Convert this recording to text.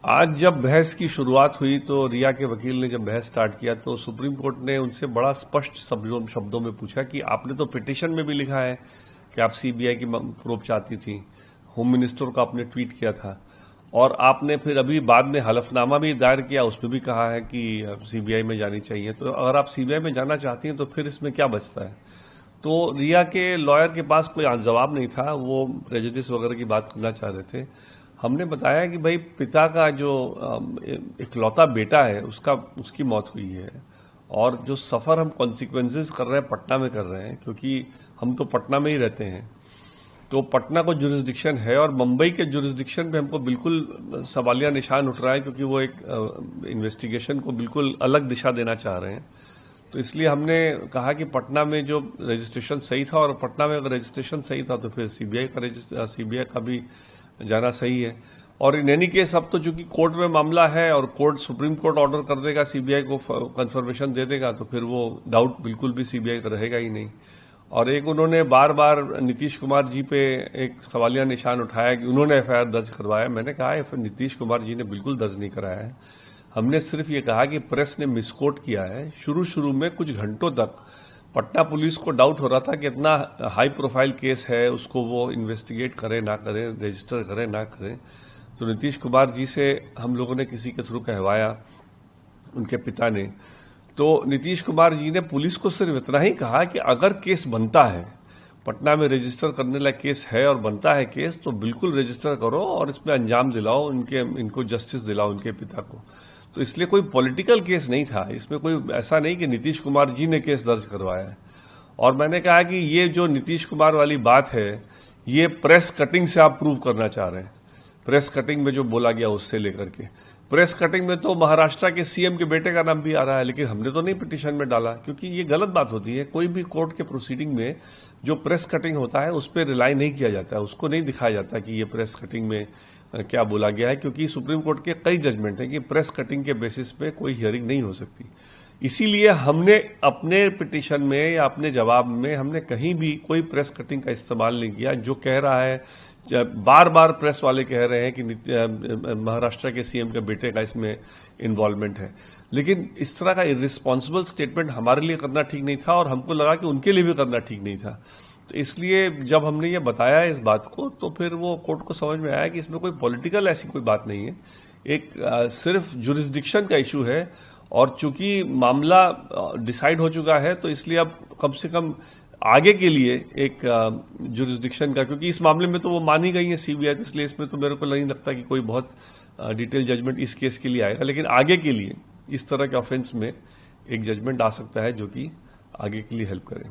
आज जब बहस की शुरुआत हुई तो रिया के वकील ने जब बहस स्टार्ट किया तो सुप्रीम कोर्ट ने उनसे बड़ा स्पष्ट शब्दों में पूछा कि आपने तो पिटीशन में भी लिखा है कि आप सीबीआई की प्रोब चाहती थी, होम मिनिस्टर को आपने ट्वीट किया था, और आपने फिर अभी बाद में हलफनामा भी दायर किया, उसमें भी कहा है कि सीबीआई में जानी चाहिए। तो अगर आप सीबीआई में जाना चाहती हैं तो फिर इसमें क्या बचता है? तो रिया के लॉयर के पास कोई जवाब नहीं था, वो प्रेजुडिस वगैरह की बात करना चाह रहे थे। हमने बताया कि भाई पिता का जो इकलौता बेटा है उसकी मौत हुई है, और जो सफ़र हम कॉन्सिक्वेंसेस कर रहे हैं पटना में कर रहे हैं, क्योंकि हम तो पटना में ही रहते हैं, तो पटना को जुरिस्डिक्शन है और मुंबई के जुरिस्डिक्शन पे हमको बिल्कुल सवालिया निशान उठ रहा है, क्योंकि वो एक इन्वेस्टिगेशन को बिल्कुल अलग दिशा देना चाह रहे हैं। तो इसलिए हमने कहा कि पटना में जो रजिस्ट्रेशन सही था, और पटना में अगर रजिस्ट्रेशन सही था तो फिर सीबीआई का भी जाना सही है। और इन एनी केस अब तो चूंकि कोर्ट में मामला है और कोर्ट सुप्रीम कोर्ट ऑर्डर कर देगा, सीबीआई को कंफर्मेशन दे देगा, तो फिर वो डाउट बिल्कुल भी सीबीआई का रहेगा ही नहीं। और एक उन्होंने बार बार नीतीश कुमार जी पे एक सवालिया निशान उठाया कि उन्होंने एफआईआर दर्ज करवाया। मैंने कहा है नीतीश कुमार जी ने बिल्कुल दर्ज नहीं कराया है। हमने सिर्फ ये कहा कि प्रेस ने मिसकोट किया है। शुरू में कुछ घंटों तक पटना पुलिस को डाउट हो रहा था कि इतना हाई प्रोफाइल केस है, उसको वो इन्वेस्टिगेट करें ना करें, रजिस्टर करें ना करें। तो नीतीश कुमार जी से हम लोगों ने किसी के थ्रू कहवाया, उनके पिता ने। तो नीतीश कुमार जी ने पुलिस को सिर्फ इतना ही कहा कि अगर केस बनता है, पटना में रजिस्टर करने लायक केस है और बनता है केस, तो बिल्कुल रजिस्टर करो और इसमें अंजाम दिलाओ, इनको जस्टिस दिलाओ, उनके पिता को। तो इसलिए कोई पॉलिटिकल केस नहीं था, इसमें कोई ऐसा नहीं कि नीतीश कुमार जी ने केस दर्ज करवाया है। और मैंने कहा कि ये जो नीतीश कुमार वाली बात है, ये प्रेस कटिंग से आप प्रूव करना चाह रहे हैं। प्रेस कटिंग में जो बोला गया उससे लेकर के, प्रेस कटिंग में तो महाराष्ट्र के सीएम के बेटे का नाम भी आ रहा है, लेकिन हमने तो नहीं पिटीशन में डाला, क्योंकि ये गलत बात होती है। कोई भी कोर्ट के प्रोसीडिंग में जो प्रेस कटिंग होता है उस पर रिलाई नहीं किया जाता है, उसको नहीं दिखाया जाता कि ये प्रेस कटिंग में क्या बोला गया है, क्योंकि सुप्रीम कोर्ट के कई जजमेंट हैं कि प्रेस कटिंग के बेसिस पे कोई हियरिंग नहीं हो सकती। इसीलिए हमने अपने पिटीशन में या अपने जवाब में हमने कहीं भी कोई प्रेस कटिंग का इस्तेमाल नहीं किया। जो कह रहा है, बार बार प्रेस वाले कह रहे हैं कि महाराष्ट्र के सीएम के बेटे का इसमें इन्वॉल्वमेंट है, लेकिन इस तरह का इर्रिस्पॉन्सिबल स्टेटमेंट हमारे लिए करना ठीक नहीं था, और हमको लगा कि उनके लिए भी करना ठीक नहीं था। तो इसलिए जब हमने ये बताया इस बात को, तो फिर वो कोर्ट को समझ में आया कि इसमें कोई पॉलिटिकल ऐसी कोई बात नहीं है, एक सिर्फ जुरिस्डिक्शन का इशू है। और चूंकि मामला डिसाइड हो चुका है, तो इसलिए अब कम से कम आगे के लिए एक जुरिस्डिक्शन का, क्योंकि इस मामले में तो वो मानी गई है सीबीआई, तो इसलिए इसमें तो मेरे को नहीं लगता कि कोई बहुत डिटेल जजमेंट इस केस के लिए आएगा। लेकिन आगे के लिए इस तरह के ऑफेंस में एक जजमेंट आ सकता है जो कि आगे के लिए हेल्प करे।